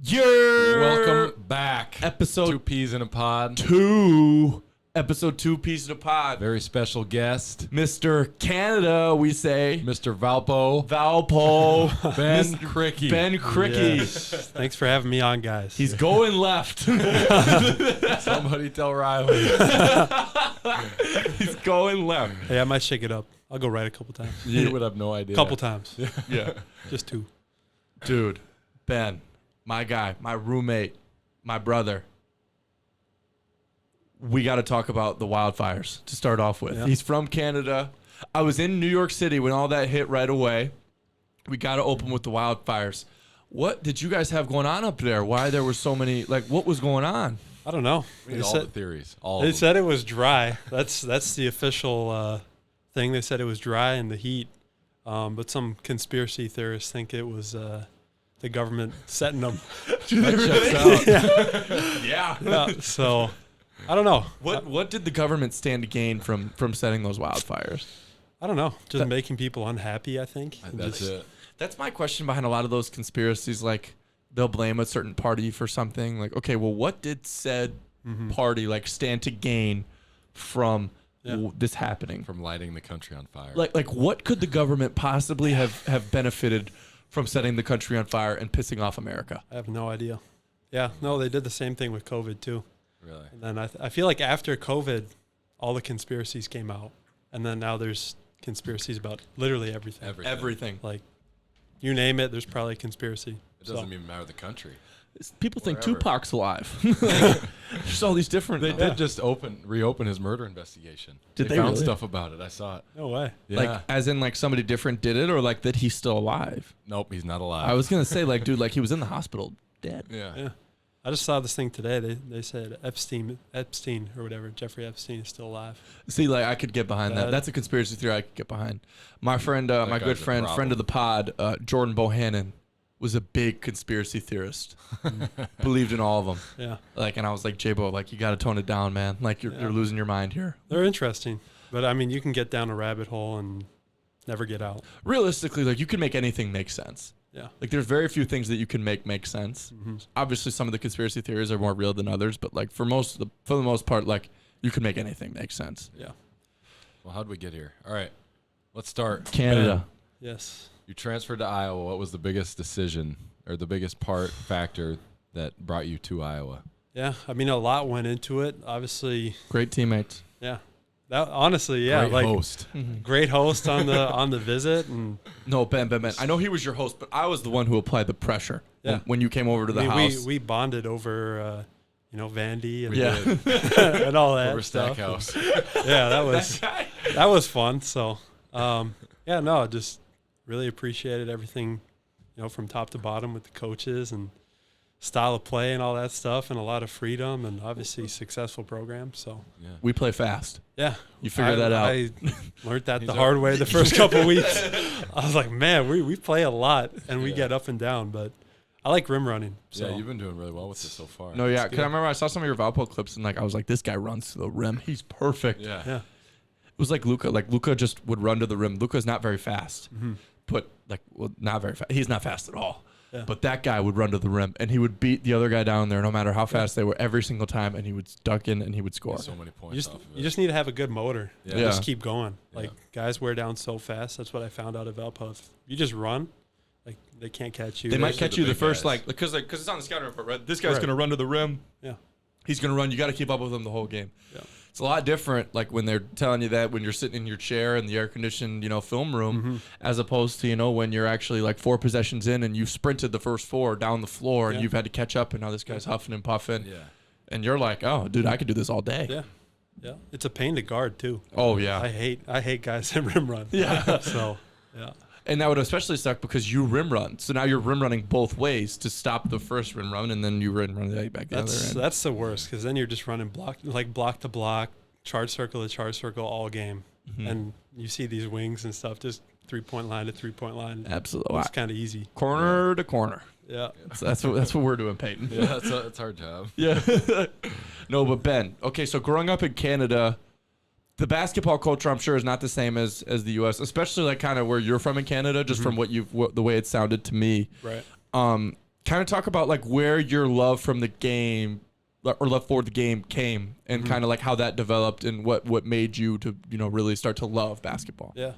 Welcome back. Episode 2 Peas in a Pod. Episode 2 Peas in a Pod. Very special guest, Mr. Canada, we say. Mr. Valpo. Ben Krikke. Ben Krikke. Yes. Thanks for having me on, guys. He's going left. Somebody tell Riley. He's going left. Hey, I might shake it up. I'll go right a couple times. You would have no idea. A couple times. Yeah. Just 2. Dude, Ben, my guy, my roommate, my brother. We got to talk about the wildfires to start off with. Yeah. He's from Canada. I was in New York City when all that hit right away. We got to open with the wildfires. What did you guys have going on up there? Why there were so many? Like, what was going on? I don't know. We need all the theories. All They of them. said it was dry. That's the official thing. They said it was dry in the heat. But some conspiracy theorists think it was the government setting them. That checks out. Yeah. Yeah. So I don't know. What did the government stand to gain from setting those wildfires? I don't know. Just making people unhappy, I think. That's it. That's my question behind a lot of those conspiracies. Like, they'll blame a certain party for something. Like, okay, well, what did said party stand to gain from this happening? From lighting the country on fire. Like what could the government possibly have benefited from setting the country on fire and pissing off America? I have no idea. Yeah. No, they did the same thing with COVID too. Really? And then I feel like after COVID, all the conspiracies came out. And then now there's conspiracies about literally everything. Everything. Like, you name it, there's probably a conspiracy. It doesn't even matter the country. People think Wherever. Tupac's alive. There's all these different. They did just reopen his murder investigation. Did they found really? stuff about it. I saw it. No way. Yeah. Like, as in, like, somebody different did it, or like that he's still alive? Nope, he's not alive. I was gonna say, like, dude, like he was in the hospital dead. Yeah. Yeah. I just saw this thing today. They said Epstein or whatever, Jeffrey Epstein is still alive. See, like, I could get behind that. That- That's a conspiracy theory I could get behind. My friend, my guy's good a friend, problem. friend of the pod, Jordan Bohannon, was a big conspiracy theorist. Believed in all of them. Yeah. Like, and I was like, J-Bo, like, you got to tone it down, man. Like, you're losing your mind here. They're interesting. But, I mean, you can get down a rabbit hole and never get out. Realistically, like, you can make anything make sense. Yeah. Like, there's very few things that you can make sense. Obviously, some of the conspiracy theories are more real than others, but like for the most part, like, you can make anything make sense. Yeah. Well, how'd we get here? All right. Let's start. Canada. Yes. You transferred to Iowa. What was the biggest decision or the biggest factor that brought you to Iowa? Yeah. I mean, a lot went into it. Obviously, Great teammates. yeah. That honestly, yeah. Great like, host. great host on the visit. And No, Ben. I know he was your host, but I was the one who applied the pressure when you came over to the I mean, house. we bonded over, Vandy and, Yeah. and all that Over stuff. Stackhouse. Yeah, that was fun. So, just really appreciated everything, from top to bottom with the coaches and style of play and all that stuff, and a lot of freedom and obviously successful program. So, Yeah. We play fast. yeah, You figured that out. I learned that He's the a- hard way the first couple weeks. I was like, man, we play a lot and we get up and down, but I like rim running. So Yeah, you've been doing really well with this so far. No, yeah, because good. I remember I saw some of your Valpo clips and like I was like, this guy runs to the rim. He's perfect. Yeah. yeah. It was like Luka. Like Luka just would run to the rim. Luka's not very fast, Mm-hmm. but not very fast. He's not fast at all. Yeah. But that guy would run to the rim and he would beat the other guy down there, no matter how fast they were, every single time, and he would duck in and he would score. So many points You just off of it. you just need to have a good motor. Yeah. And Yeah. just keep going. Like, Yeah. guys wear down so fast. That's what I found out of Valpo. If you just run, like, they can't catch you. They might Especially catch the you the big first guys. because it's on the scouting report, right? This guy's Right. gonna run to the rim. Yeah. He's gonna run. You got to keep up with him the whole game. Yeah. It's a lot different, like when they're telling you that when you're sitting in your chair in the air conditioned, film room, as opposed to when you're actually like 4 possessions in and you've sprinted the first 4 down the floor and Yeah. you've had to catch up, and now this guy's huffing and puffing, Yeah. and you're like, oh, dude, I could do this all day. Yeah. Yeah. It's a pain to guard too. Oh yeah. I hate guys that rim run. Yeah. So, yeah. And that would especially suck because you rim run. So now you're rim running both ways to stop the first rim run, and then you rim run back the other end. That's the worst, because then you're just running block to block, charge circle to charge circle all game. And you see these wings and stuff, just 3-point line to 3-point line. Absolutely. It's kind of easy. Corner to corner. Yeah. So that's what we're doing, Peyton. Yeah, that's our job. Yeah. No, but Ben, okay, so growing up in Canada, the basketball culture, I'm sure, is not the same as the U.S., especially like kind of where you're from in Canada, just from the way it sounded to me. Right. kind of talk about like where your love from the game or love for the game came, and kind of like how that developed and what made you to, you know, really start to love basketball. Yeah.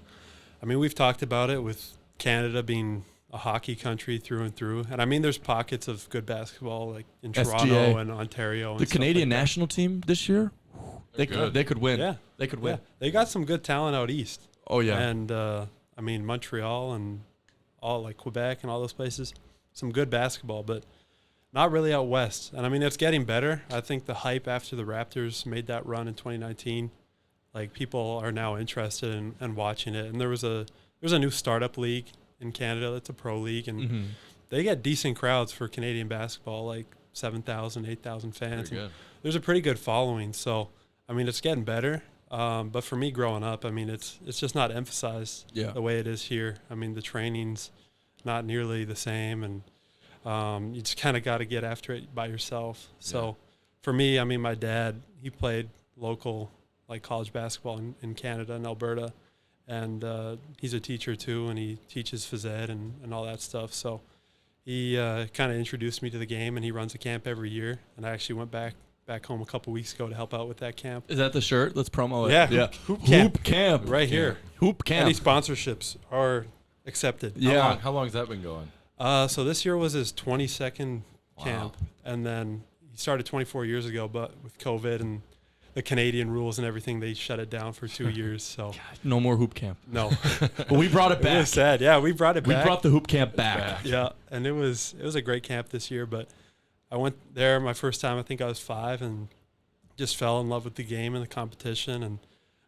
I mean, we've talked about it with Canada being a hockey country through and through. And I mean, there's pockets of good basketball like in Toronto and Ontario. And the Canadian like national team this year, they could win. Yeah. They could win. Yeah. They got some good talent out east. Oh, yeah. And, I mean, Montreal and all like Quebec and all those places, some good basketball, but not really out west. And I mean, it's getting better. I think the hype after the Raptors made that run in 2019, like people are now interested in watching it. And there's a new startup league in Canada that's a pro league, and they get decent crowds for Canadian basketball, like 7,000, 8,000 fans. And there's a pretty good following. So, I mean, it's getting better. But for me growing up, I mean, it's just not emphasized the way it is here. I mean, the training's not nearly the same, and you just kind of got to get after it by yourself. So for me, I mean, my dad, he played local like college basketball in Canada and Alberta, and he's a teacher too, and he teaches phys ed and all that stuff. So he kind of introduced me to the game, and he runs a camp every year, and I actually went back home a couple weeks ago to help out with that camp. Is that the shirt? Let's promo it. Yeah. Hoop camp right here. Hoop camp. Any sponsorships are accepted. How long has that been going? So this year was his 22nd camp, and then he started 24 years ago, but with COVID and the Canadian rules and everything, they shut it down for 2 years. So God, no more hoop camp. No. But we brought it back. It was sad. Yeah, we brought it back. We brought the hoop camp back. Yeah, and it was a great camp this year, but I went there my first time. I think I was 5, and just fell in love with the game and the competition, and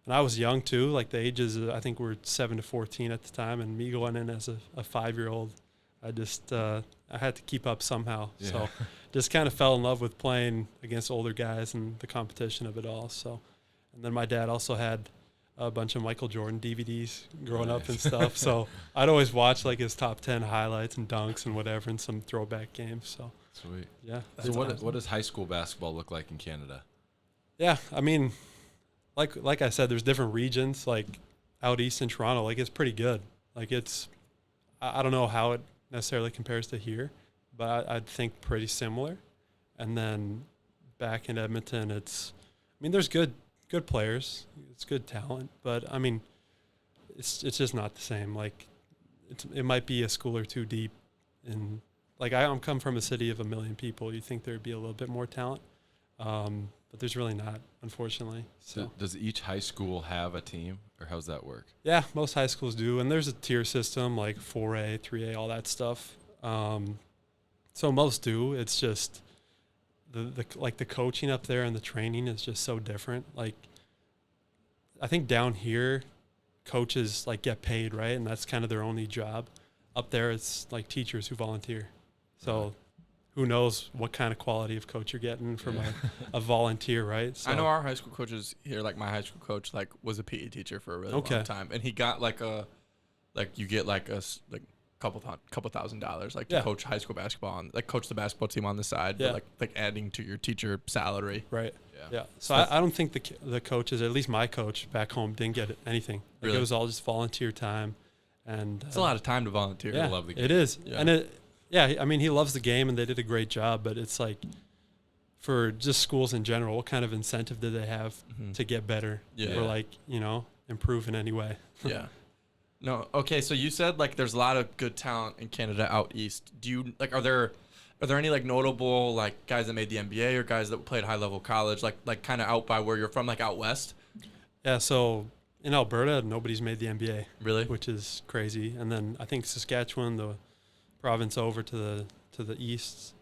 I was young too. Like the ages, I think were 7 to 14 at the time, and me going in as a 5-year-old, I just I had to keep up somehow. Yeah. So just kind of fell in love with playing against older guys and the competition of it all. So, and then my dad also had a bunch of Michael Jordan DVDs growing up and stuff. So I'd always watch like his top 10 highlights and dunks and whatever, and some throwback games. So sweet. Yeah. So what does high school basketball look like in Canada? Yeah, I mean, like I said, there's different regions. Like out east in Toronto, like it's pretty good. Like it's, I don't know how it necessarily compares to here, but I'd think pretty similar. And then back in Edmonton, there's good players, it's good talent, but I mean, it's just not the same. Like it might be a school or two deep, and like I'm come from a city of 1 million people. You think there'd be a little bit more talent. But there's really not, unfortunately. So does each high school have a team, or how's that work? Yeah, most high schools do, and there's a tier system like 4A, 3A, all that stuff. So most do. It's just the coaching up there and the training is just so different. Like I think down here, coaches like get paid, right, and that's kind of their only job. Up there, it's like teachers who volunteer. So who knows what kind of quality of coach you're getting from a volunteer, right? So I know our high school coaches here, like my high school coach, like was a PE teacher for a really long time, and he got you get couple $1,000 to coach high school basketball and like coach the basketball team on the side, but like adding to your teacher salary. Right. Yeah. So I don't think the coaches, at least my coach back home, didn't get anything. Like It was all just volunteer time, and it's a lot of time to volunteer. Yeah, I love the game. It is, and I mean, he loves the game, and they did a great job. But it's like, for just schools in general, what kind of incentive do they have to get better or improve in any way? Yeah. No. Okay. So you said like there's a lot of good talent in Canada out east. Do you are there any like notable like guys that made the NBA or guys that played high level college like kind of out by where you're from, like out west? Yeah. So in Alberta, nobody's made the NBA. Really? Which is crazy. And then I think Saskatchewan, the province over to the east,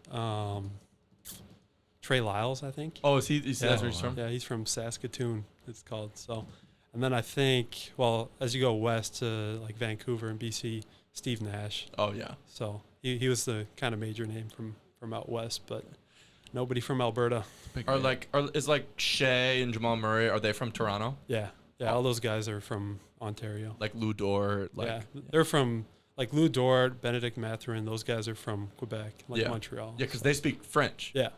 Trey Lyles, I think. Oh, is he? That's where he's from? Yeah, he's from Saskatoon, it's called. So, and then I think, as you go west to like Vancouver and BC, Steve Nash. Oh yeah. So he was the kind of major name from out west, but nobody from Alberta. Is like Shea and Jamal Murray? Are they from Toronto? Yeah, all those guys are from Ontario. Like Lou Dort. They're from. Like Lou Dort, Benedict Mathurin, those guys are from Quebec, Montreal. Yeah, because they speak French. Yeah.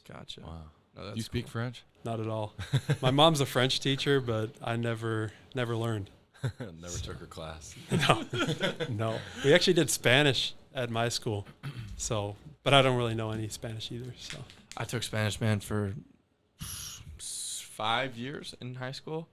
Gotcha. Wow. No, you speak French? Not at all. My mom's a French teacher, but I never learned. Never took her class. No. We actually did Spanish at my school. So, but I don't really know any Spanish either. So I took Spanish, man, for 5 years in high school.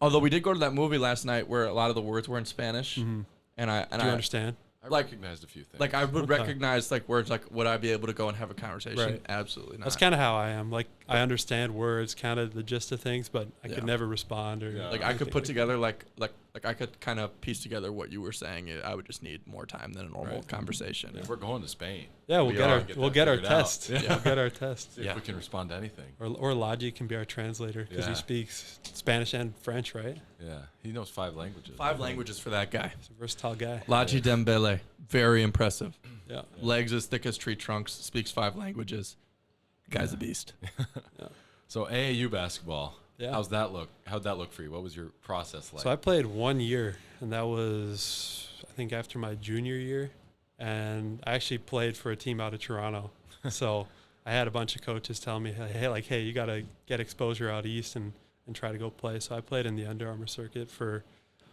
Although we did go to that movie last night where a lot of the words were in Spanish, and do you understand? I Like- recognized a few things. like I would recognize like words. Like, would I be able to go and have a conversation? Right. Absolutely not. That's kind of how I am. Like I understand words, kind of the gist of things, but I Yeah. could never respond or Yeah. Like I could anything put like together like I could kind of piece together what you were saying. I would just need more time than a normal Right. conversation. If we're going to Spain. Yeah, we'll We get are. our Get we'll that get our figured out. test. Yeah. We'll get our test. See if we can respond to anything. Or Logi can be our translator because Yeah. he speaks Spanish and French, right? Yeah, he knows 5 languages. 5 languages for that guy. He's a versatile guy. Laji Dembele, very impressive. Yeah. Legs as thick as tree trunks. Speaks 5 languages. Guy's a beast. So AAU basketball. Yeah. How'd that look for you? What was your process like? So I played 1 year, and that was, I think, after my junior year. And I actually played for a team out of Toronto. So I had a bunch of coaches telling me, hey, you got to get exposure out east and try to go play. So I played in the Under Armour circuit for,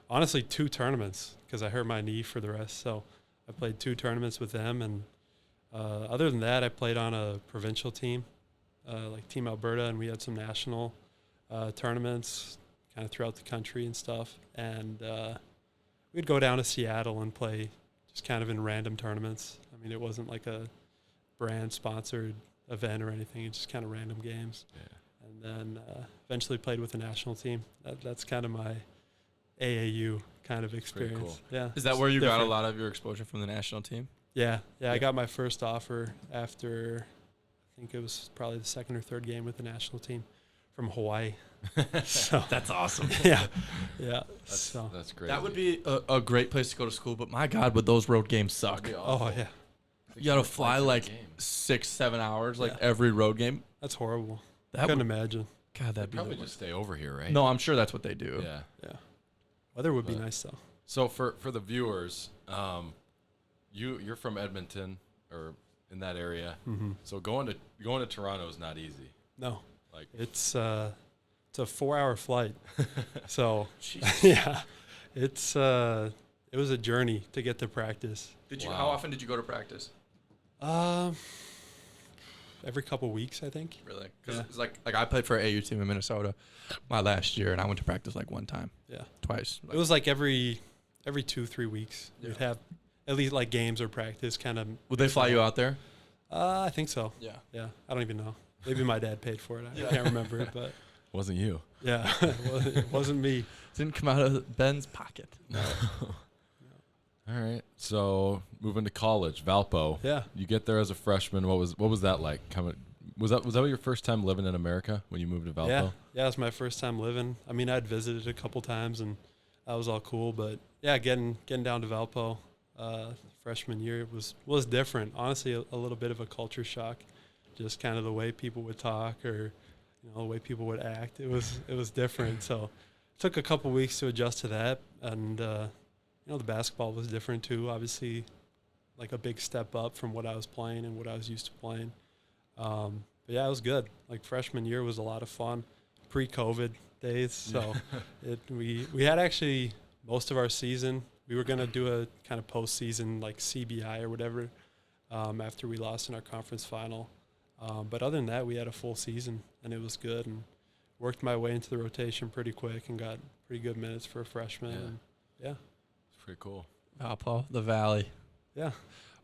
honestly, 2 tournaments because I hurt my knee for the rest. So I played 2 tournaments with them. And other than that, I played on a provincial team, like Team Alberta, and we had some national tournaments kind of throughout the country and stuff. And we'd go down to Seattle and play just kind of in random tournaments. I mean, it wasn't like a brand-sponsored event or anything. It's just kind of random games. Yeah. And then eventually played with the national team. That's kind of my AAU kind of experience. cool. Yeah. Is that it's where you got a different. lot of your exposure from the national team? Yeah. I got my first offer after, I think it was probably the 2nd or 3rd game with the national team from Hawaii. So That's awesome. yeah. That's great. That would be a great place to go to school, but my God, would those road games suck? Oh yeah, You got to fly like 6-7 hours, like Yeah. every road game. that's horrible. That Couldn't would, imagine. God, that'd be Probably the just worst. stay over here, right? No, I'm sure that's what they do. Yeah. Yeah, weather would be But- nice though. So for the viewers, you're from Edmonton or in that area. Mm-hmm. So going to Toronto is not easy. No, Like it's a 4-hour flight. So Jesus. yeah, it was a journey to get to practice. Did you? Wow. How often did you go to practice? Every couple weeks, I think. Really? Because Yeah. it's like I played for an AU team in Minnesota my last year, and I went to practice like 1 time, Yeah, twice. it was like every 2-3 weeks. Yeah. We'd have at least like games or practice, kind of. Would they fly you out there? I think so. Yeah. Yeah, I don't even know. Maybe my dad paid for it. I Yeah. can't remember it, but wasn't you? yeah, it wasn't me. Didn't come out of Ben's pocket. All right. So moving to college, Valpo. Yeah. You get there as a freshman. What was that like? Was that your first time living in America when you moved to Valpo? Yeah, it was my first time living. I mean, I'd visited a couple times, and that was all cool. But yeah, getting down to Valpo, freshman year was different. Honestly, a little bit of a culture shock, just kind of the way people would talk or the way people would act. It was different. So it took a couple weeks to adjust to that, and the basketball was different too. Obviously, like a big step up from what I was playing and what I was used to playing. But yeah, it was good. Like freshman year was a lot of fun, pre-COVID days. So we had actually most of our season. We were gonna do a kind of postseason like CBI or whatever after we lost in our conference final. But other than that, we had a full season and it was good and worked my way into the rotation pretty quick and got pretty good minutes for a freshman. Yeah. And yeah, It's pretty cool. Valpo, the Valley. yeah.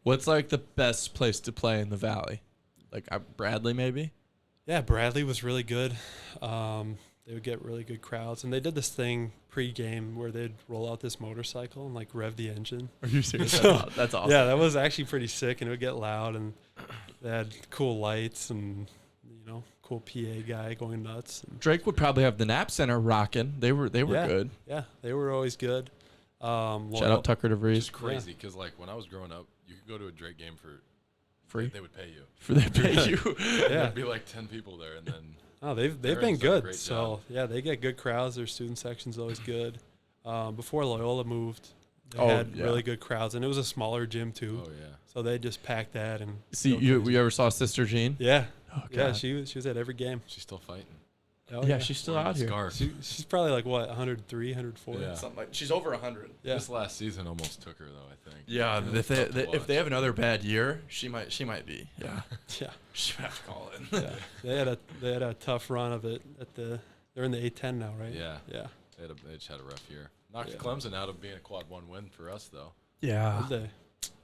What's like the best place to play in the Valley? Like Bradley, maybe? Yeah, Bradley was really good. They would get really good crowds. And they did this thing pre-game where they'd roll out this motorcycle and, like, rev the engine. Are you serious? So, That's awesome. Yeah, that was actually pretty sick, and it would get loud. And they had cool lights and, cool PA guy going nuts. And Drake would probably have the Nap Center rocking. They were Yeah. good. yeah, they were always good. Shout out Tucker DeVries. It's crazy because like when I was growing up, you could go to a Drake game for Free? They would pay you. For they pay you. Yeah. There'd be like 10 people there, and then Oh, they've Aaron's been done a good. great So, yeah, they get good crowds. Their student section's always good. Before Loyola moved, they had yeah. really good crowds, and it was a smaller gym, too. oh yeah, So they just packed that and See, go you crazy. ever saw Sister Jean? Yeah, Oh, yeah, God. she was at every game. she's still fighting. Oh, Yeah, she's still out here. Scarf. She's probably like what 103, 104. Yeah. Something like she's over 100. Yeah. This last season almost took her though, I think. Yeah, It was if tough to if watch. they have another bad year, she might be. Yeah, Yeah. she might have to call in. Yeah. They had a tough run of it they're in the A10 now, right? Yeah. Yeah. They just had a rough year. Knocked Yeah. Clemson out of being a quad 1 win for us though. Yeah. Did they?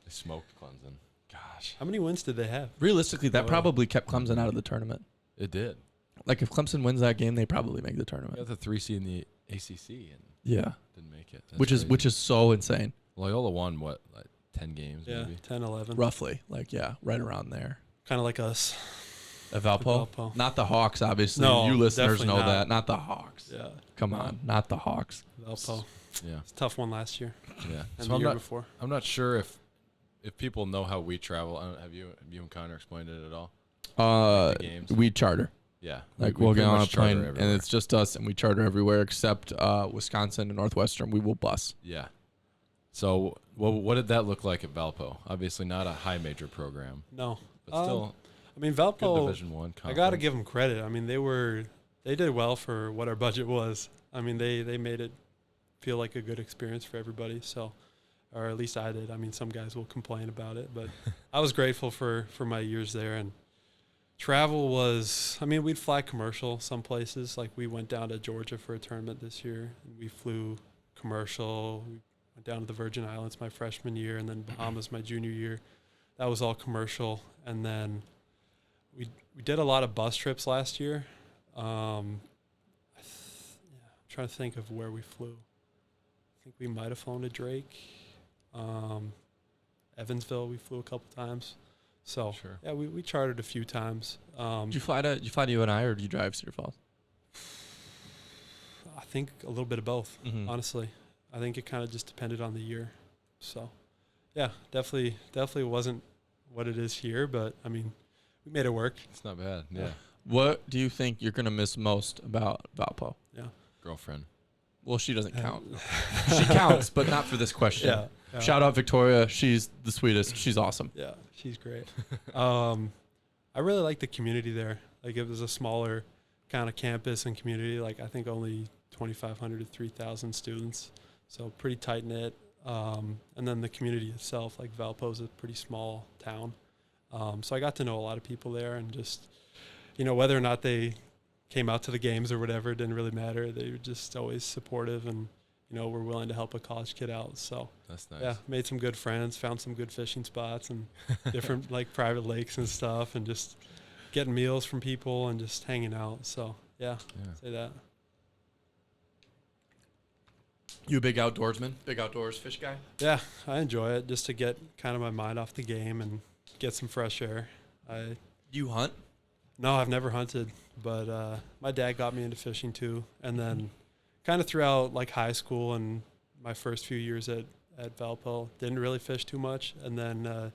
They smoked Clemson. Gosh. How many wins did they have? Realistically, that Oh. probably kept Clemson out of the tournament. It did. Like if Clemson wins that game, they probably make the We tournament. got the 3 seed in the ACC and Yeah, didn't make it. which is so insane. Loyola won what, like 10 games Yeah, maybe. 10, 11. Roughly, like right around there. Kind of like us. At Valpo? Valpo. Not the Hawks, obviously. No, you listeners definitely know not. that. Not the Hawks. Yeah. Come on, not the Hawks. Valpo. Yeah. It's a tough one last year Yeah. and So the I'm year not before. I'm not sure if people know how we travel. I don't, have you and Connor explained it at all? The games? We charter. Yeah. Like we we'll get pretty on a much charter plane, and everywhere. it's just us, and we charter everywhere except Wisconsin and Northwestern. We will bus. Yeah. So what did that look like at Valpo? Obviously not a high major program, No. but still I mean, good Valpo, Division 1 I got to give them credit. I mean, they did well for what our budget was. I mean, they made it feel like a good experience for everybody. So, or at least I did. I mean, some guys will complain about it, but I was grateful for my years there. And travel was, I mean, we'd fly commercial some places. Like we went down to Georgia for a tournament this year, and we flew commercial. We went down to the Virgin Islands my freshman year, and then Bahamas my junior year. That was all commercial. And then we did a lot of bus trips last year. I'm trying to think of where we flew. I think we might have flown to Drake. Evansville, we flew a couple times. So Sure. yeah, we chartered a few times. Did you fly to UNI or did you drive Cedar Falls? I think a little bit of both. Mhm. Honestly, I think it kind of just depended on the year. So yeah, definitely wasn't what it is here, but I mean, we made it work. It's not bad. Yeah. What do you think you're gonna miss most about Valpo? Yeah. Girlfriend. Well, she doesn't count. She counts, but not for this question. Yeah. Shout out Victoria. She's the sweetest. She's awesome. Yeah, she's great. I really like the community there. Like it was a smaller kind of campus and community. Like I think only 2,500 to 3,000 students, so pretty tight knit. And then the community itself, like Valpo is a pretty small town. So I got to know a lot of people there, and just whether or not they came out to the games or whatever, it didn't really matter. They were just always supportive and were willing to help a college kid out. So That's nice. yeah, made some good friends, found some good fishing spots and different like private lakes and stuff, and just getting meals from people and just hanging out. So yeah, Yeah. say that. You a big outdoorsman? Big outdoors fish guy? Yeah, I enjoy it just to get kind of my mind off the game and get some fresh air. You hunt? No, I've never hunted, but my dad got me into fishing too. And then kind of throughout like high school and my first few years at Valpo, didn't really fish too much. And then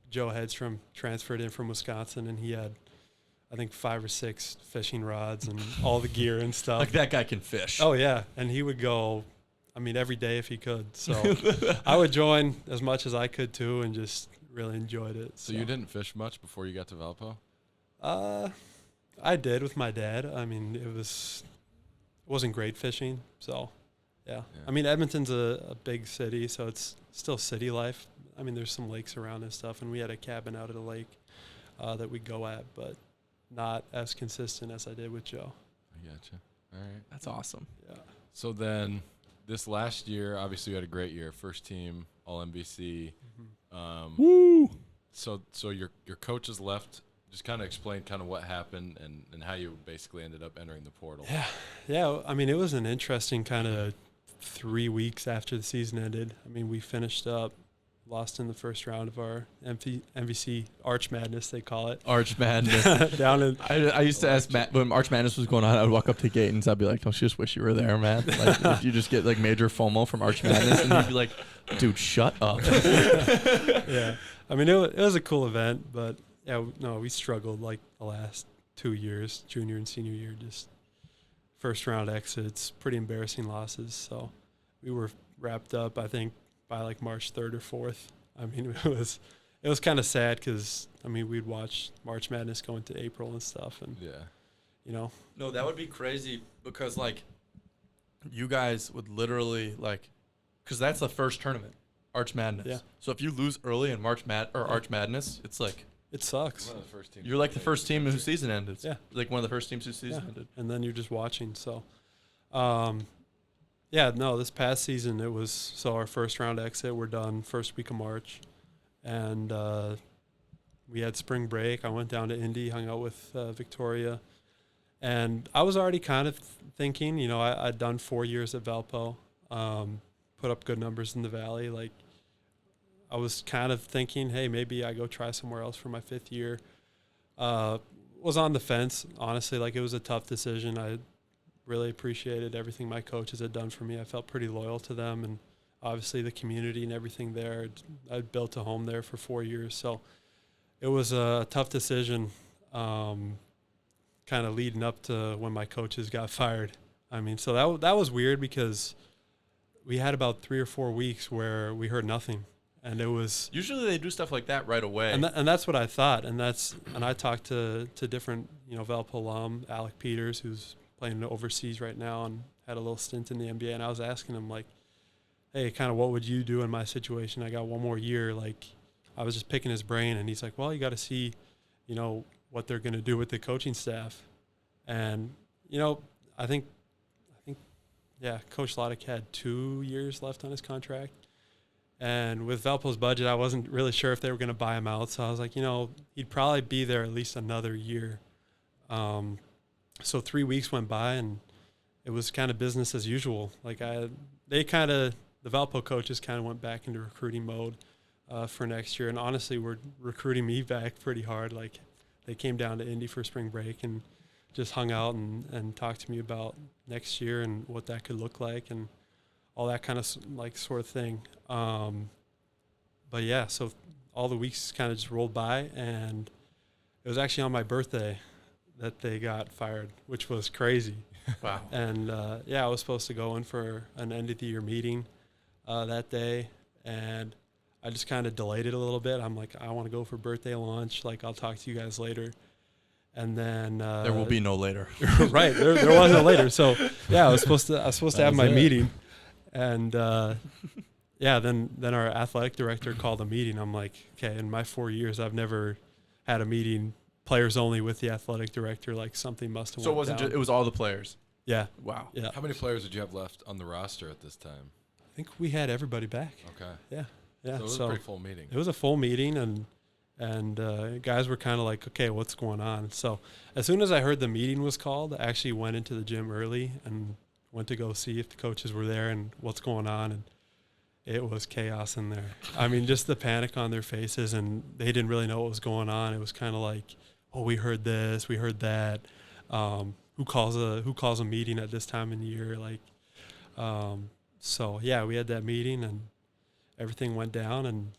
Joe Hedstrom transferred in from Wisconsin, and he had, I think, 5 or 6 fishing rods and all the gear and stuff. Like that guy can fish. Oh, yeah. And he would go, I mean, every day if he could. So I would join as much as I could too, and just really enjoyed it. So you didn't fish much before you got to Valpo? I did with my dad. I mean, it wasn't great fishing. So, yeah. I mean, Edmonton's a big city, so it's still city life. I mean, there's some lakes around and stuff, and we had a cabin out at a lake that we'd go at, but not as consistent as I did with Joe. I gotcha. All right. That's awesome. Yeah. So then this last year, obviously you had a great year. First team, all NBC. Woo! So your coaches left. Just kind of explain kind of what happened and how you basically ended up entering the portal. Yeah. I mean, it was an interesting kind of 3 weeks after the season ended. I mean, we finished up, lost in the first round of our MVC Arch Madness, they call it. Arch Madness. Down in I used to ask Matt when Arch Madness was going on. I would walk up to Gatons. I'd be like, "Don't you just wish you were there, man? Like, if you just get like major FOMO from Arch Madness," and he'd be like, "Dude, shut up." yeah. I mean, it was a cool event, but yeah, no, we struggled like the last 2 years, junior and senior year, just first round exits, pretty embarrassing losses. So we were wrapped up, I think, by like March 3rd or 4th. I mean, it was kind of sad because, I mean, we'd watch March Madness go into April and stuff. And you know. No, that would be crazy because like you guys would literally like, because that's the first tournament, Arch Madness. Yeah. So if you lose early in Arch Madness, it's like It sucks. One of the first teams you're like the first team whose season ended. Yeah. Like one of the first teams whose season Yeah. ended. And then you're just watching. So, yeah, no, this past season it was, so our first round exit, we're done first week of March. And we had spring break. I went down to Indy, hung out with Victoria. And I was already kind of thinking, you know, I'd done 4 years at Valpo, put up good numbers in the Valley. Like, I was kind of thinking, hey, maybe I go try somewhere else for my 5th year. Was on the fence, honestly. Like, it was a tough decision. I really appreciated everything my coaches had done for me. I felt pretty loyal to them, and obviously the community and everything there. I'd built a home there for 4 years. So it was a tough decision, kind of leading up to when my coaches got fired. I mean, so that was weird because we had about 3 or 4 weeks where we heard nothing. And it was Usually they do stuff like that right away. and that's what I thought. And I talked to different, you know, Valpo alum, Alec Peters, who's playing overseas right now and had a little stint in the NBA. And I was asking him, like, hey, kind of what would you do in my situation? I got 1 more year. Like, I was just picking his brain. And he's like, well, you got to see, you know, what they're going to do with the coaching staff. And, you know, I think, yeah, Coach Loddick had 2 years left on his contract. And with Valpo's budget, I wasn't really sure if they were going to buy him out. So I was like, you know, he'd probably be there at least another year. So 3 weeks went by, and it was kind of business as usual. Like, the Valpo coaches kind of went back into recruiting mode for next year. And honestly, we're recruiting me back pretty hard. Like, they came down to Indy for spring break and just hung out and talked to me about next year and what that could look like and all that kind of like sort of thing. But yeah, so all the weeks kind of just rolled by, and it was actually on my birthday that they got fired, which was crazy. Wow. And yeah, I was supposed to go in for an end of the year meeting that day, and I just kind of delayed it a little bit. I'm like, I want to go for birthday lunch. Like, I'll talk to you guys later. And then there will be no later. Right, there was no later. So yeah, I was supposed to have my meeting. And yeah, then our athletic director called a meeting. I'm like, okay, in my 4 years, I've never had a meeting, players only, with the athletic director. Like, something must have So it went wasn't down. it was all the players. Yeah. Wow. Yeah. How many players did you have left on the roster at this time? I think we had everybody back. Okay. Yeah. Yeah. So it was a pretty full meeting. It was a full meeting, and guys were kind of like, okay, what's going on? So as soon as I heard the meeting was called, I actually went into the gym early and went to go see if the coaches were there and what's going on. And it was chaos in there. I mean, just the panic on their faces, and they didn't really know what was going on. It was kind of like, oh, we heard this, we heard that. Who calls a meeting at this time in the year? Like, so yeah, we had that meeting and everything went down, and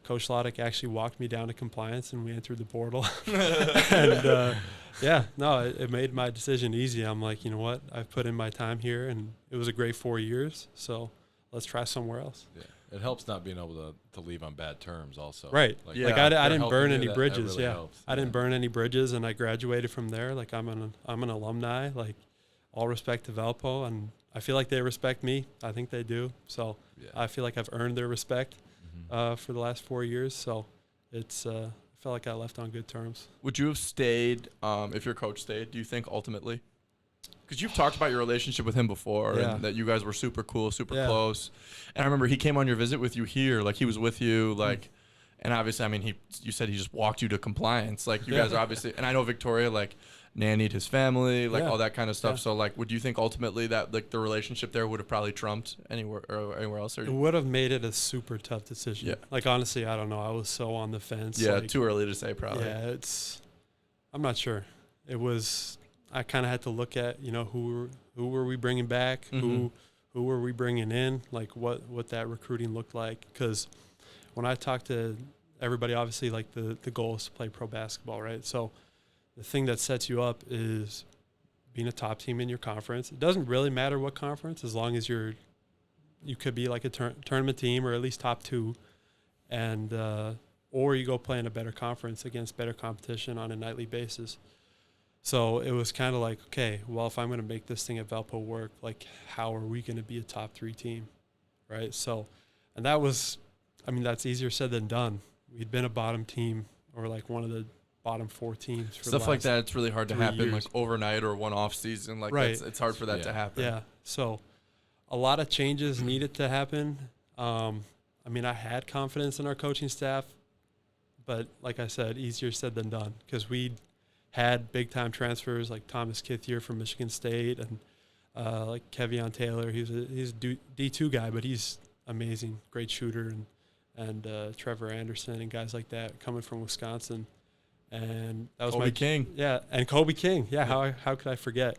Coach Loddick actually walked me down to compliance, and we entered the portal. And yeah, no, it made my decision easy. I'm like, you know what? I've put in my time here, and it was a great 4 years. So let's try somewhere else. Yeah. It helps not being able to leave on bad terms also. Right. Like, Yeah. Like I they're didn't burn helping any you, that bridges. really Yeah. helps. I didn't burn any bridges, and I graduated from there. Like, I'm an alumni. Like, all respect to Valpo, and I feel like they respect me. I think they do. So Yeah. I feel like I've earned their respect for the last 4 years. So it's I felt like I left on good terms. Would you have stayed if your coach stayed, do you think, ultimately? Because you've talked about your relationship with him before, Yeah. and that you guys were super cool, super Yeah. close. And I remember he came on your visit with you here, like he was with you, like, and obviously, I mean, you said he just walked you to compliance. Like, you guys are obviously, and I know Victoria, like, nannied his family, like, Yeah. all that kind of stuff. Yeah. So, like, would you think ultimately that, like, the relationship there would have probably trumped anywhere else? Or, It would have made it a super tough decision. Yeah. Like, honestly, I don't know. I was so on the fence. yeah, like, too early to say, probably. Yeah, I'm not sure. It was, I kind of had to look at, you know, who were we bringing back? Mhm. Who were we bringing in? Like, what that recruiting looked like. Because when I talked to everybody, obviously, like, the goal is to play pro basketball, right? So the thing that sets you up is being a top team in your conference. It doesn't really matter what conference, as long as you could be like a tournament team or at least top 2, and or you go play in a better conference against better competition on a nightly basis. So it was kind of like, okay, well, if I'm going to make this thing at Valpo work, like, how are we going to be a top 3 team, right? So, and that was, I mean, that's easier said than done. We'd been a bottom team or like one of the bottom 4 teams. For Stuff like that, it's really hard to happen years. like overnight or one off season. Like, Right. it's hard for that to happen. Yeah. So a lot of changes needed to happen. I mean, I had confidence in our coaching staff, but like I said, easier said than done because we had big time transfers like Thomas Kithier from Michigan State and like Kevion Taylor. He's a D2 guy, but he's amazing, great shooter, and Trevor Anderson and guys like that coming from Wisconsin. And that was Kobe King. Yeah, and Kobe King. Yeah, how could I forget?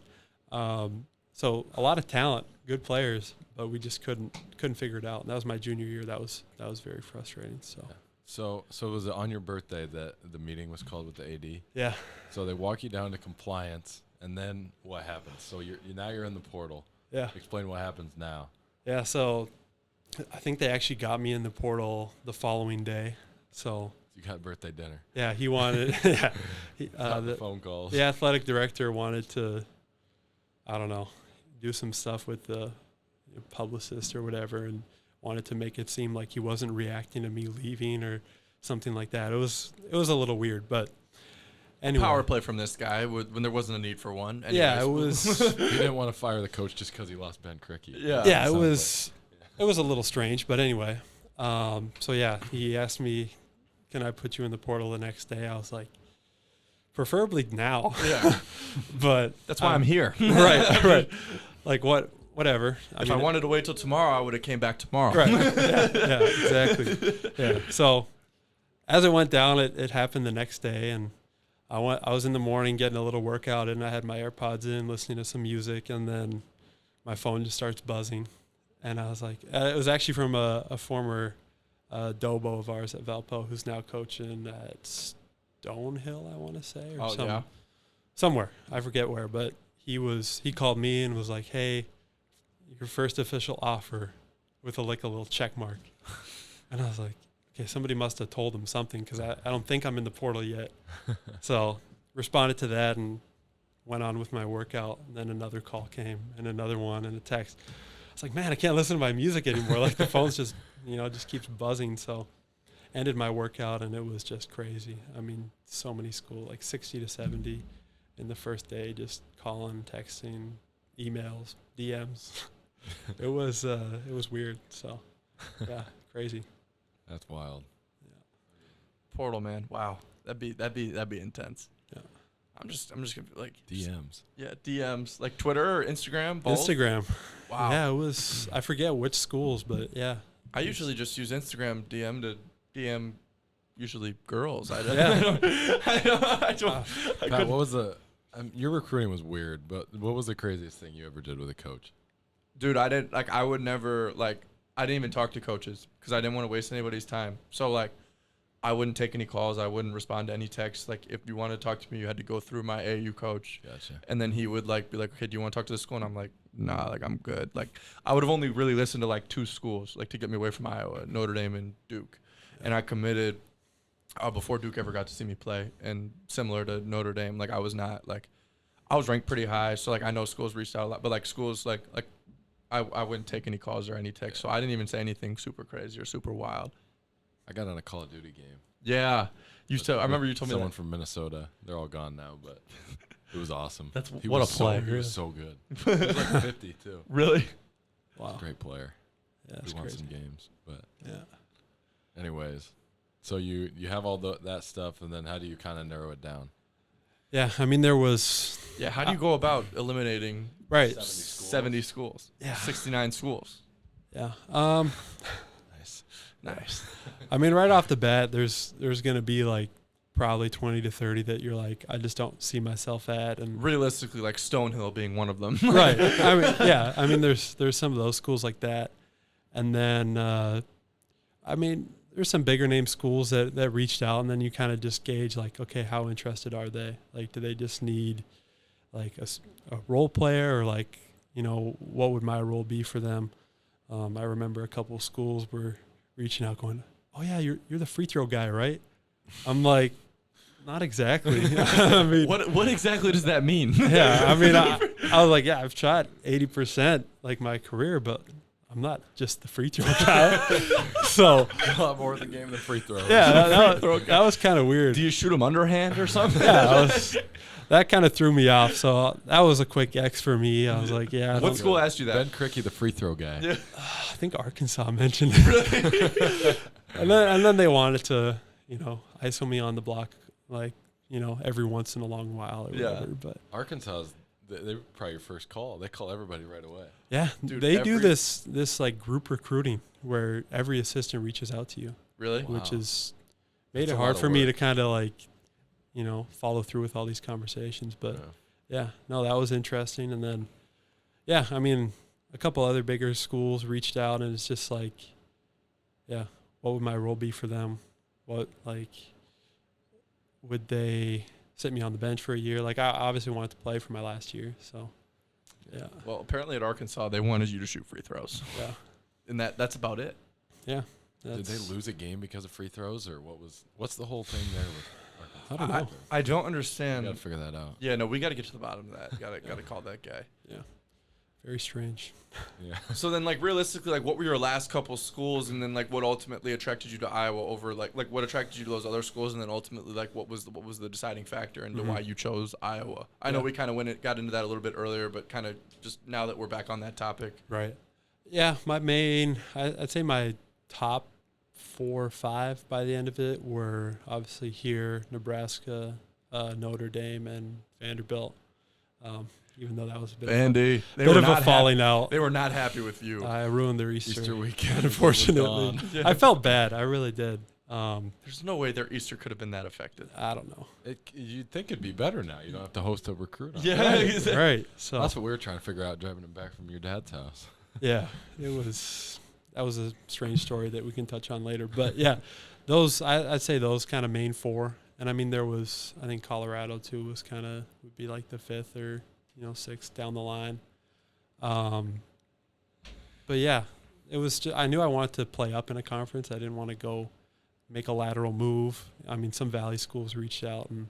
So a lot of talent, good players, but we just couldn't figure it out. And that was my junior year. That was very frustrating. So. Yeah. So was it on your birthday that the meeting was called with the AD? Yeah. So they walk you down to compliance, and then what happens? So now you're in the portal. Yeah. Explain what happens now. Yeah. So I think they actually got me in the portal the following day. So you got birthday dinner. Yeah, he wanted. Yeah. The phone calls. The athletic director wanted to, I don't know, do some stuff with the publicist or whatever, and wanted to make it seem like he wasn't reacting to me leaving or something like that. It was a little weird, but anyway. Power play from this guy when there wasn't a need for one. Anyways. Yeah, it was. He didn't want to fire the coach just because he lost Ben Krikke. Yeah, it was a little strange, but anyway. So yeah, he asked me, "Can I put you in the portal the next day?" I was like, "Preferably now." Yeah, but that's why I'm here. Right. Like whatever. If I wanted to wait till tomorrow, I would have came back tomorrow. Right. Yeah, exactly. Yeah. So as it went down, it happened the next day, and I was in the morning getting a little workout, and I had my AirPods in, listening to some music, and then my phone just starts buzzing, and I was like, it was actually from a former Dobo of ours at Valpo, who's now coaching at Stonehill, I want to say, or somewhere. I forget where, but he called me and was like, "Hey, your first official offer," with a little check mark. And I was like, okay, somebody must have told him something because I don't think I'm in the portal yet. So responded to that and went on with my workout. And then another call came and another one and a text. I was like, man, I can't listen to my music anymore. Like the phone's just keeps buzzing. So ended my workout and it was just crazy. I mean, so many schools, like 60 to 70 in the first day, just calling, texting, emails, DMs. It was weird. So yeah, crazy. That's wild. Yeah. Portal, man. Wow. That'd be intense. Yeah. I'm just gonna like DMs. Yeah, DMs like Twitter or Instagram. Both? Instagram. Wow. Yeah, it was. I forget which schools, but yeah. I usually just use Instagram DM to DM usually girls. I don't. Pat, what was your recruiting was weird, but what was the craziest thing you ever did with a coach? Dude, I didn't even talk to coaches because I didn't want to waste anybody's time. So like, I wouldn't take any calls. I wouldn't respond to any texts. Like if you wanted to talk to me, you had to go through my AU coach. Gotcha. And then he would be like, okay, do you want to talk to this school? And I'm like, nah, like I'm good. Like I would have only really listened to like 2 schools, like to get me away from Iowa, Notre Dame and Duke. Yeah. And I committed before Duke ever got to see me play. And similar to Notre Dame, like I was ranked pretty high. So like I know schools reached out a lot, but like schools like I wouldn't take any calls or any texts. So I didn't even say anything super crazy or super wild. I got on a Call of Duty game. Yeah. I remember you told me someone that. From Minnesota. They're all gone now, but it was awesome. What a player. He was so good. He was like 50 too. Really? Wow. Great player. Yeah, we won some games, but yeah. Anyways, so you have all that stuff, and then how do you kind of narrow it down? Yeah, I mean there was. Yeah, how do you go about eliminating 70 schools? Yeah. 69 schools. Yeah. Nice. I mean, right off the bat, there's going to be like probably 20 to 30 that you're like, I just don't see myself at. And realistically, like Stonehill being one of them. Right. I mean, yeah. I mean, there's some of those schools like that. And then, I mean, there's some bigger name schools that reached out, and then you kind of just gauge like, okay, how interested are they? Like, do they just need like a role player, or like, what would my role be for them? I remember a couple of schools were reaching out going, "Oh yeah, you're the free throw guy, right?" I'm like, Not exactly. I mean, What exactly does that mean? yeah, I mean, I was like, yeah, I've shot 80% like my career, but I'm not just the free throw guy. So A lot more of the game than free throws. yeah, that was kind of weird. Do you shoot them underhand or something? Yeah, that kind of threw me off. So that was a quick X for me. I was like, yeah. What school asked you that? Ben Krikke, the free throw guy. Yeah. I think Arkansas mentioned it. and then they wanted to, ISO me on the block, like, every once in a long while or Yeah. whatever. But Arkansas, they were probably your first call. They call everybody right away. yeah, Dude, they do this like group recruiting where every assistant reaches out to you, Really? Wow. which is made That's it a hard lot for of me to work. kind of like, follow through with all these conversations. But yeah, no, that was interesting. And then, yeah, I mean, a couple other bigger schools reached out, and it's just like, yeah, what would my role be for them? What, like, would they sit me on the bench for a year? Like, I obviously wanted to play for my last year, so yeah, Well, apparently at Arkansas, they wanted you to shoot free throws. yeah, And that's about it. yeah. Did they lose a game because of free throws, or what's the whole thing there with I Arkansas? don't know. I don't We understand. gotta figure that out. Yeah, no, we got to get to the bottom of that. Got to call that guy. Very strange. Yeah. So then, like, realistically, like, what were your last couple schools, and then, like, what ultimately attracted you to Iowa over, like what attracted you to those other schools, and then ultimately, like, what was the deciding factor into why you chose Iowa? I know we kind of got into that a little bit earlier, but kind of just now that we're back on that topic. Right. Yeah, I'd say my top 4 or 5 by the end of it were obviously here, Nebraska, Notre Dame, and Vanderbilt. Even though that was a bit Vandy. of a falling out. They were not happy with you. I ruined their Easter weekend, unfortunately. was I felt bad. I really did. There's no way their Easter could have been that affected. I don't know. You'd think it'd be better now. You don't have to host a recruit. On Yeah. it. Right. So That's what we were trying to figure out driving him back from your dad's house. yeah, that was a strange story that we can touch on later. But yeah, I'd say those kind of main 4. And I mean, I think Colorado too would be like the 5th or 6th down the line. But yeah, it was I knew I wanted to play up in a conference. I didn't want to go make a lateral move. I mean, some Valley schools reached out and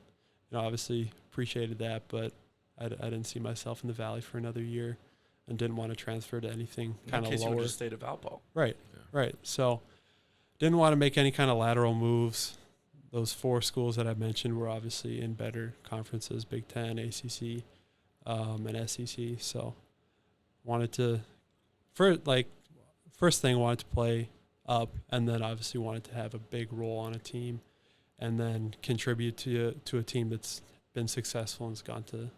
obviously appreciated that, but I didn't see myself in the Valley for another year and didn't want to transfer to anything kind of You would lower. just stayed at Valpo. Right. Yeah. Right. So didn't want to make any kind of lateral moves. Those 4 schools that I mentioned were obviously in better conferences, Big Ten, ACC, and SEC. So wanted to, first thing, wanted to play up, and then obviously wanted to have a big role on a team, and then contribute to a team that's been successful and has gone to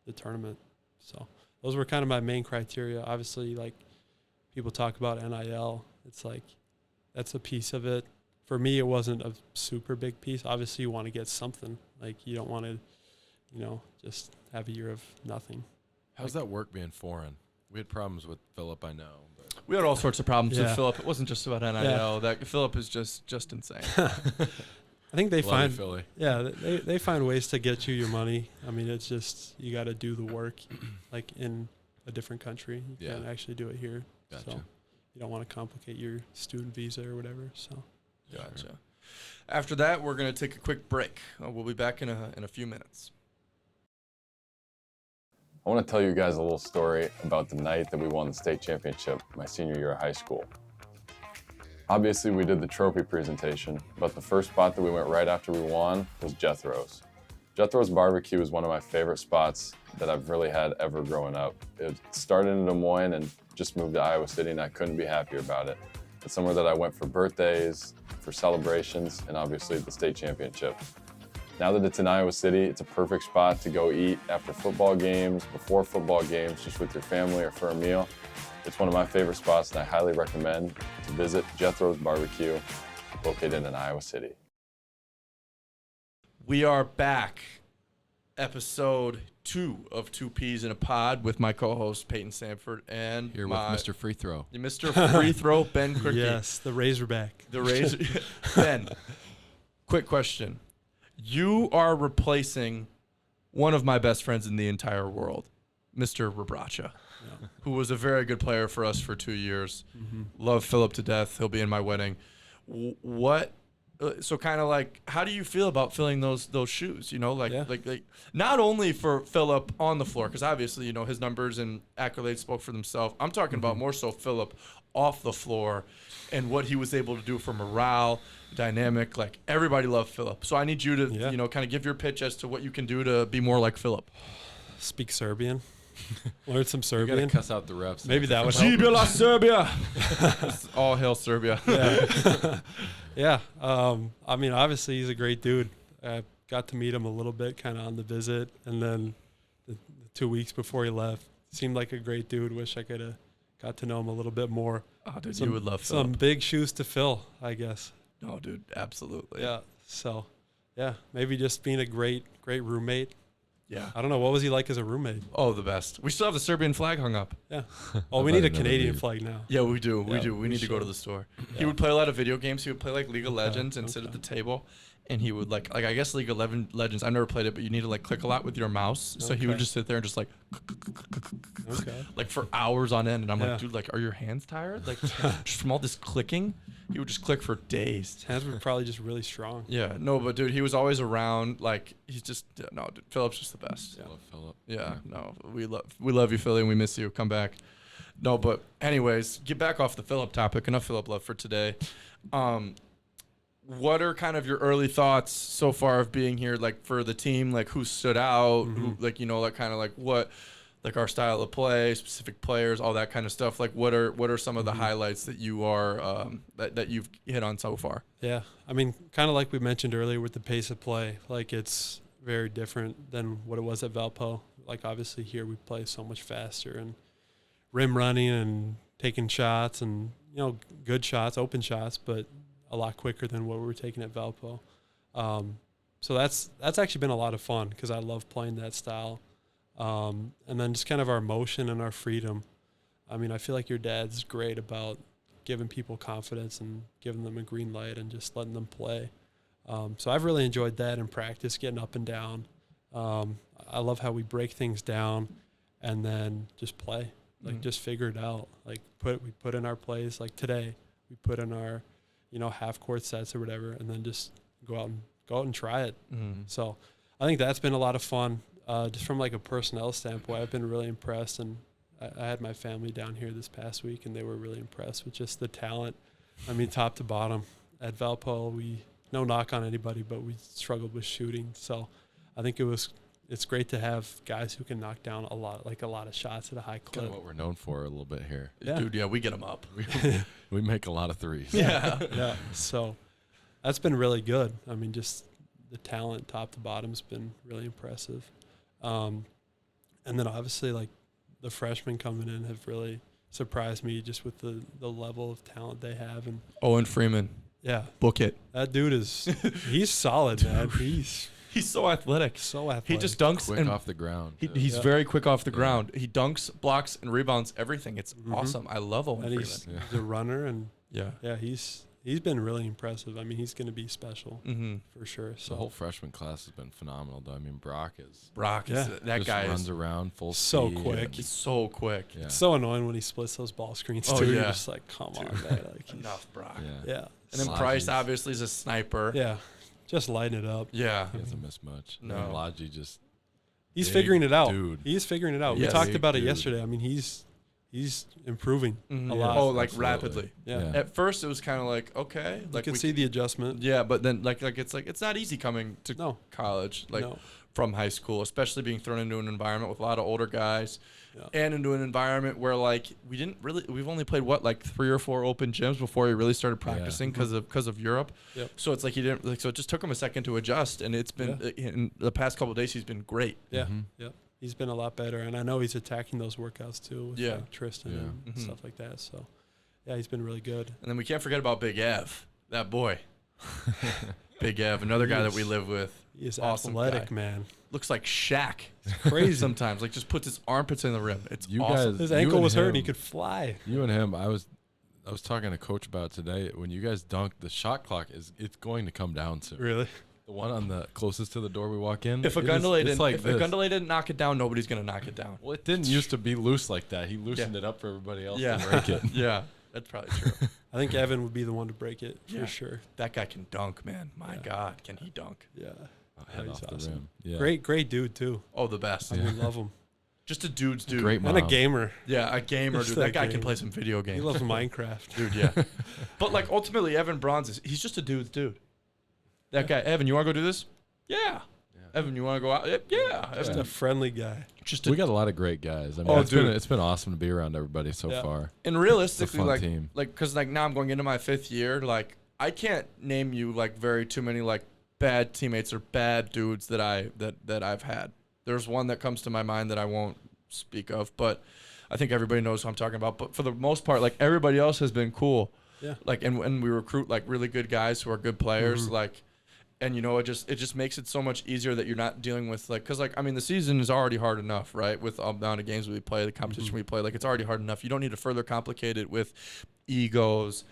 the tournament. So those were kind of my main criteria. Obviously, like, people talk about NIL. It's like, that's a piece of it. For me, it wasn't a super big piece. Obviously, you want to get something. Like, you don't want to, just have a year of nothing. How's that work being foreign? We had problems with Philip, I know. But We had all sorts of problems with Yeah. Philip. It wasn't just about NIL. Yeah. That Philip is just insane. I think they love you, find, Philly. yeah, they find ways to get you your money. I mean, it's just, you got to do the work, like, in a different country. You Yeah. can't actually do it here. Gotcha. So you don't want to complicate your student visa or whatever. So Gotcha. After that, we're going to take a quick break. We'll be back in a few minutes. I want to tell you guys a little story about the night that we won the state championship my senior year of high school. Obviously, we did the trophy presentation, but the first spot that we went right after we won was Jethro's. Jethro's Barbecue is one of my favorite spots that I've really had ever growing up. It started in Des Moines and just moved to Iowa City, and I couldn't be happier about it. It's somewhere that I went for birthdays, for celebrations, and obviously the state championship. Now that it's in Iowa City, it's a perfect spot to go eat after football games, before football games, just with your family or for a meal. It's one of my favorite spots, and I highly recommend to visit Jethro's Barbecue, located in Iowa City. We are back. Episode 2 of 2 Peas in a Pod with my co-host Peyton Sanford and Here with Mr. Free Throw. Mr. Free Throw, Ben Krikke. yes, the Razorback. The Razor. Ben, quick question. You are replacing one of my best friends in the entire world, Mr. Rabracha, who was a very good player for us for 2 years. Mm-hmm. Love Philip to death. He'll be in my wedding. What So kind of like, how do you feel about filling those shoes? You know, like Yeah. like not only for Philip on the floor, because obviously, you know, his numbers and accolades spoke for themselves. I'm talking about more so Philip off the floor and what he was able to do for morale, dynamic. Like everybody loved Philip. So I need you to, Yeah. you know, kind of give your pitch as to what you can do to be more like Philip. Speak Serbian. Learn some You gotta Serbian. cuss out the refs. Maybe that would help. Zibila Serbia. All hail Serbia. Yeah. Yeah. I mean, obviously he's a great dude. I got to meet him a little bit kind of on the visit. And then the 2 weeks before he left, seemed like a great dude. Wish I could have got to know him a little bit more. Oh, dude, you would love some Philip. big shoes to fill, I guess. No, dude, absolutely. Yeah. So, yeah, maybe just being a great roommate. Yeah. I don't know. What was he like as a roommate? Oh, the best. We still have the Serbian flag hung up. Yeah. Oh, we bet need a it never Canadian leave. flag now. Yeah, we do. Yeah, We need to go to should. the store. Yeah. He would play a lot of video games. He would play like League of Legends and sit okay. at the table. And he would like I guess League of Legends. I've never played it, but you need to like click a lot with your mouse. So he would Okay. just sit there and just like Okay. like for hours on end. And I'm Yeah. like, dude, like, are your hands tired? Like just from all this clicking, he would just click for days. His hands were probably just really strong. Yeah, no, but dude, he was always around. Like he's just no, dude, Philip's just the best. Love Philip. Yeah, no, we love you, Philly, and we miss you. Come back. No, but anyways, get back off the Philip topic. Enough Philip love for today. What are kind of your early thoughts so far of being here, like for the team, like who stood out, who, like, you know, like kind of like what, like our style of play, specific players, all that kind of stuff. Like what are some of the highlights that you are that you've hit on so far? Yeah. I mean, kind of like we mentioned earlier with the pace of play, like it's very different than what it was at Valpo. Like obviously here we play so much faster and rim running and taking shots and, you know, good shots, open shots, but a lot quicker than what we were taking at Valpo. So that's actually been a lot of fun because I love playing that style. And then just kind of our motion and our freedom. I mean, I feel like your dad's great about giving people confidence and giving them a green light and just letting them play. So I've really enjoyed that in practice, getting up and down. I love how we break things down and then just play, like just figure it out. Like we put in our plays, like today we put in our, you know, half court sets or whatever, and then just go out and try it. So I think that's been a lot of fun. Just from like a personnel standpoint, I've been really impressed, and I had my family down here this past week, and they were really impressed with just the talent. I mean, top to bottom. At Valpo, no knock on anybody, but we struggled with shooting. So I think it's great to have guys who can knock down a lot of shots at a high Kind clip. of what we're known for a little bit here. Yeah. Dude, yeah, we get them up. We make a lot of threes. Yeah. Yeah. So that's been really good. I mean, just the talent top to bottom's been really impressive. And then obviously like the freshmen coming in have really surprised me just with the level of talent they have. And Owen Freeman, yeah, book it. that dude he's solid, man. He's so athletic. So athletic. He just dunks Quick and off the ground. too. he's Yeah. very quick off the ground. He dunks, blocks, and rebounds everything. It's awesome. I love Owen and Freeman. he's a runner, and Yeah. he's been really impressive. I mean, he's going to be special for sure. The So whole freshman class has been phenomenal, though. I mean, Brock is Brock, Yeah. that just guy runs is around full so speed quick. and- he's so quick. yeah. it's so annoying when he splits those ball screens Oh, too. yeah. You're just like, come on, man. Like, Enough, Brock. yeah. yeah. And then Slodgies. Price obviously is a sniper. Yeah. Just lighting it up. Yeah. He doesn't miss much. No. And Lodgy just He's Big figuring it out. dude. He's figuring it out. Yeah, We talked big about it dude. yesterday. I mean, he's improving Mhm. a lot. Oh, like Absolutely. rapidly. Yeah. Yeah. At first, it was kind of like, okay, You like can we see the adjustment. yeah, but then like it's not easy coming to No. college, like No. from high school, especially being thrown into an environment with a lot of older guys, Yeah. and into an environment where like we've only played like 3 or 4 open gyms before he really started practicing because of Europe. Yep. So it's like he didn't like so it just took him a second to adjust, and it's been in the past couple of days he's been great. Yeah. Mhm. Yep. He's been a lot better, and I know he's attacking those workouts too with Yeah. like Tristan Yeah. and Mhm. stuff like that. So, yeah, he's been really good. And then we can't forget about Big Ev, that boy. Big Ev, another guy that we live with. He is Awesome athletic, guy. man. Looks like Shaq. Crazy. Sometimes, like just puts his armpits in the rim. It's You awesome. guys- His You ankle and was hurt, and he him. could fly. You and him, I was talking to Coach about today. When you guys dunk, the shot clock it's going to come down soon. Really? The one on the closest to the door we walk in. If a it is- Gundolay it's didn't, like if a this. Gundolay didn't knock it down, nobody's gonna knock it down. Well, it didn't used to be loose like that. He loosened it up for everybody else Yeah. to break it. Yeah, that's probably true. I think Evan would be the one to break it Yeah. for sure. That guy can dunk, man. My Yeah. God, can he dunk? Yeah. Head he's off the awesome. rim. Yeah. Great dude too. Oh, the best. I mean, love him. Just a dude's dude. Great mom. And a gamer. Yeah, a gamer, Just dude. a That guy can gamer. play some video He games. loves Minecraft. Dude, yeah. But, like, ultimately, Evan Bronze he's just a dude's dude. That guy, Evan, you want to go do this? Yeah. Evan, you want to go out? Yeah. Just Evan, a friendly guy. just a, We got a lot of great guys. I mean, Oh, it's dude. been awesome to be around everybody so Yeah. far. and It's a realistically, fun like, team. because, like, now I'm going into my 5th year. Like, I can't name you, like, too many, like, bad teammates or bad dudes that I've had. There's one that comes to my mind that I won't speak of, but I think everybody knows who I'm talking about. But for the most part, like, everybody else has been cool. Yeah. Like, and we recruit, like, really good guys who are good players. Mhm. Like, and, you know, it just makes it so much easier that you're not dealing with, like, because, like, I mean, the season is already hard enough, right? With the amount of games we play, the competition we play, like, it's already hard enough. You don't need to further complicate it with egos,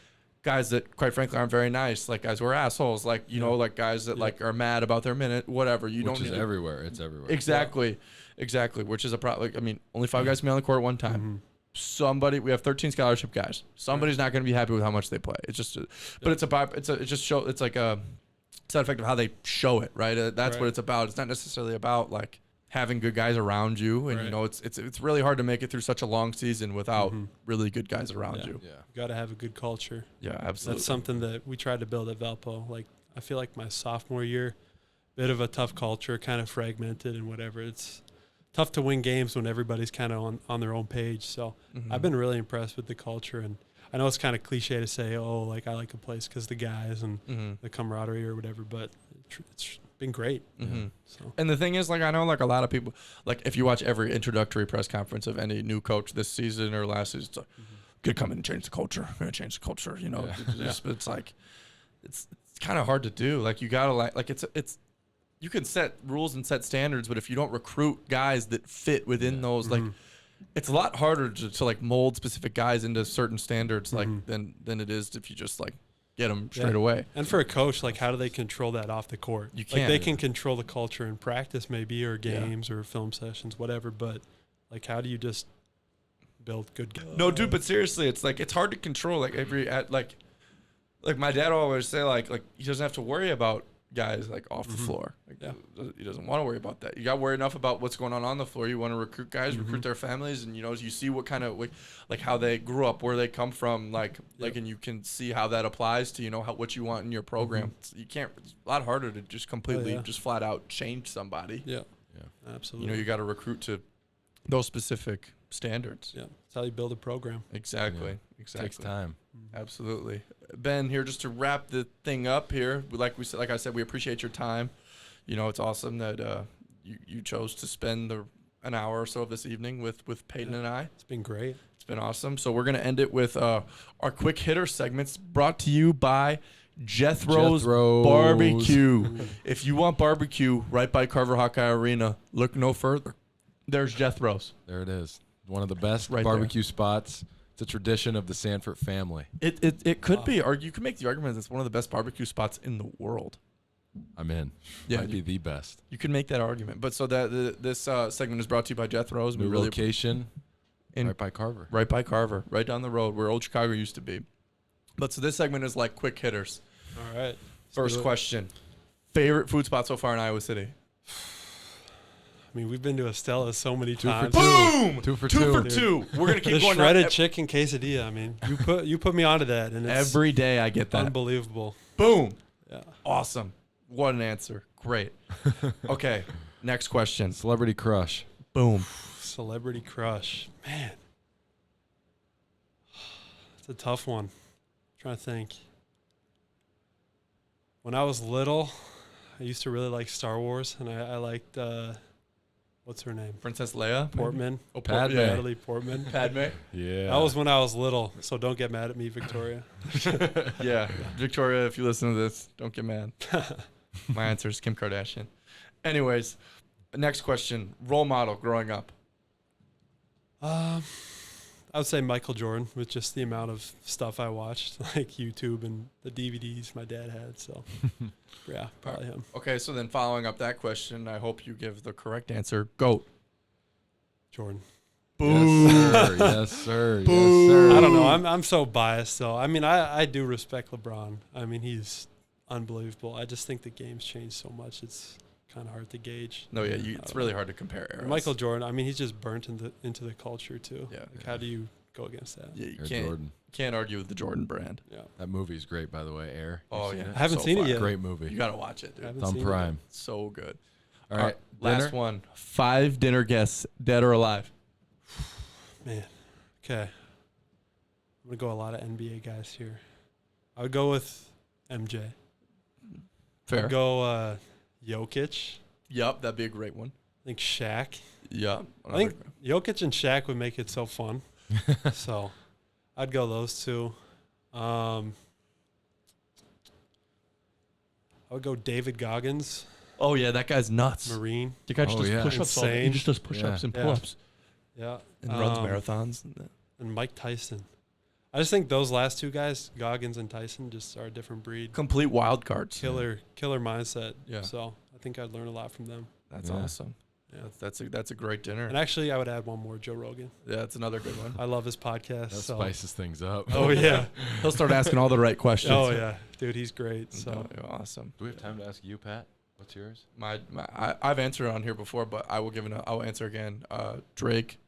guys that, quite frankly, aren't very nice, like guys who are assholes, like, you know, like guys that, like, are mad about their minute, whatever. You Which don't is need to- everywhere. It's everywhere. Exactly. Which is a problem. Like, I mean, only 5 guys can be on the court at one time. We have 13 scholarship guys. Somebody's not going to be happy with how much they play. It's just, but it's like a side effect of how they show it, right? That's what Right. it's about. It's not necessarily about, like, having good guys around you, and you Right. know, it's really hard to make it through such a long season without really good guys around Yeah. you. Yeah. You got to have a good culture. Yeah, absolutely. That's something that we tried to build at Valpo. Like, I feel like my sophomore year, bit of a tough culture, kind of fragmented and whatever. It's tough to win games when everybody's kind of on their own page. So I've been really impressed with the culture. And I know it's kind of cliche to say, oh, like, I like a place because the guys and the camaraderie or whatever, but it's been great. So And the thing is, like, I know, like, a lot of people, like, if you watch every introductory press conference of any new coach this season or last season, it's like, gonna come in and change the culture. We're gonna change the culture. You know, it's like, it's kind of hard to do. Like, you gotta like it's you can set rules and set standards, but if you don't recruit guys that fit within those, like, it's a lot harder to like mold specific guys into certain standards, like, than it is if you just, like, get them straight away. And for a coach, like, how do they control that off the court? You Like, can't. they can control the culture in practice maybe, or games or film sessions, whatever, but, like, how do you just build good guys? No, dude, but seriously, it's like, it's hard to control. Like, like my dad always say, like he doesn't have to worry about guys, like, off the floor. Like, he doesn't want to worry about that. You got to worry enough about what's going on the floor. You want to recruit guys, recruit their families, and, you know, you see what kind of, like how they grew up, where they come from, like, and you can see how that applies to, you know, what you want in your program. You can't. It's a lot harder to just completely, just flat out change somebody. Yeah. Yeah. Absolutely. You know, you got to recruit to those specific standards. Yeah. That's how you build a program. Exactly. Exactly. Takes time. Absolutely. Ben, here just to wrap the thing up here. Like I said, we appreciate your time. You know, it's awesome that you chose to spend an hour or so of this evening with Payton and I. It's been great. It's been awesome. So we're gonna end it with our quick hitter segments, brought to you by Jethro's Barbecue. If you want barbecue right by Carver Hawkeye Arena, look no further. There's Jethro's. There it is. One of the best Right barbecue spots. It's a tradition of the Sanford family. It could be, or you could make the argument that it's one of the best barbecue spots in the world. I'm in. Yeah, Might be the best. You can make that argument. But so that this segment is brought to you by Jethro's. New location right by Carver. Right by Carver, right down the road where Old Chicago used to be. But so this segment is like quick hitters. All right. First question. Favorite food spot so far in Iowa City? I mean, we've been to Estella so many Two for times. two. Boom! 2 for 2 for 2. 2. We're going to keep The going. shredded chicken quesadilla. I mean, you put me onto that, and it's Every day I get that. unbelievable. Boom. Yeah. Awesome. What an answer. Great. Okay. Next question. Celebrity crush. Boom. Celebrity crush. Man. It's a tough one. I'm trying to think. When I was little, I used to really like Star Wars, and I liked, what's her name? Princess Leia. Portman. Oh, Padme. Yeah. Natalie Portman. Padme. Yeah. That was when I was little, so don't get mad at me, Victoria. Yeah. Victoria, if you listen to this, don't get mad. My answer is Kim Kardashian. Anyways, next question. Role model growing up. I would say Michael Jordan, with just the amount of stuff I watched, like YouTube and the DVDs my dad had. So, yeah, probably him. Okay, so then following up that question, I hope you give the correct answer. GOAT. Jordan. Boo. Yes, sir. Yes, sir. I don't know. I'm so biased though. I mean, I do respect LeBron. I mean, he's unbelievable. I just think the game's changed so much. It's kind of hard to gauge. No, yeah, it's really hard to compare eras. Michael Jordan. I mean, he's just burnt into the culture too. Yeah. Like, how do you go against that? Yeah, you Air can't Jordan. can't argue with the Jordan brand. Yeah. That movie's great, by the way. Air. You Oh seen yeah, it? I haven't So seen it fire. yet. Great movie. You gotta watch it, dude. I haven't It's on seen it Prime. So good. All right. Last dinner? one. 5 dinner guests, dead or alive. Man. Okay. I'm gonna go a lot of NBA guys here. I would go with MJ. Fair. I'd go Jokic. Yep, that'd be a great one. I think Shaq. Yeah. I think Jokic and Shaq would make it so fun. So I'd go those two. I would go David Goggins, Oh yeah, that guy's nuts. Marine. The guy just Oh, does yeah. push-ups. He Insane. just does push-ups Yeah. and Yeah. pull-ups Yeah. and runs marathons. And Mike Tyson. I just think those last two guys, Goggins and Tyson, just are a different breed. Complete wild cards. Killer mindset. Yeah. So I think I'd learn a lot from them. That's Yeah. awesome. Yeah. That's a great dinner. And actually, I would add one more, Joe Rogan. Yeah, that's another good one. I love his podcast. That so. spices things up. Oh yeah. He'll start asking all the right questions. Oh yeah, dude, he's great. So No, awesome. Do we have time to ask you, Pat? What's yours? I've answered on here before, but I will answer again. Drake,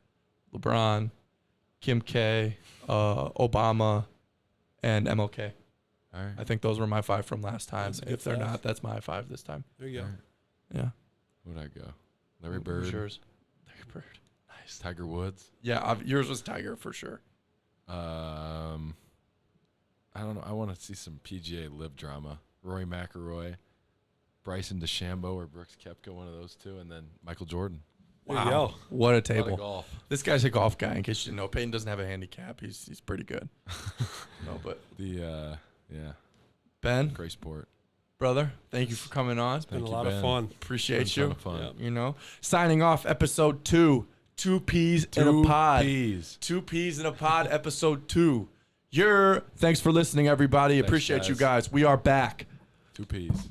LeBron, Kim K, Obama, and MLK. All right. I think those were my 5 from last time. That's a good If they're 5. not, that's my 5 this time. there you All go. right. Yeah. Where'd I go? Larry Who's Bird. yours? Larry Bird. Nice. Tiger Woods. Yeah, yours was Tiger for sure. I don't know. I want to see some PGA Live drama. Rory McIlroy, Bryson DeChambeau, or Brooks Koepka, one of those two, and then Michael Jordan. There you go. What a A lot of table. golf. This guy's a golf guy. In case you didn't know, Peyton doesn't have a handicap. He's pretty good. No, but Yeah, Ben, great sport. brother, thank you for coming on. Been Thank a you, lot Ben. of fun. Appreciate It's been a you. ton of fun. Yeah. You know, signing off episode 2. 2 peas in a pod. Peas. 2 peas in a pod, episode 2. Thanks for listening, everybody. Thanks, Appreciate you guys. guys. We are back. 2 peas.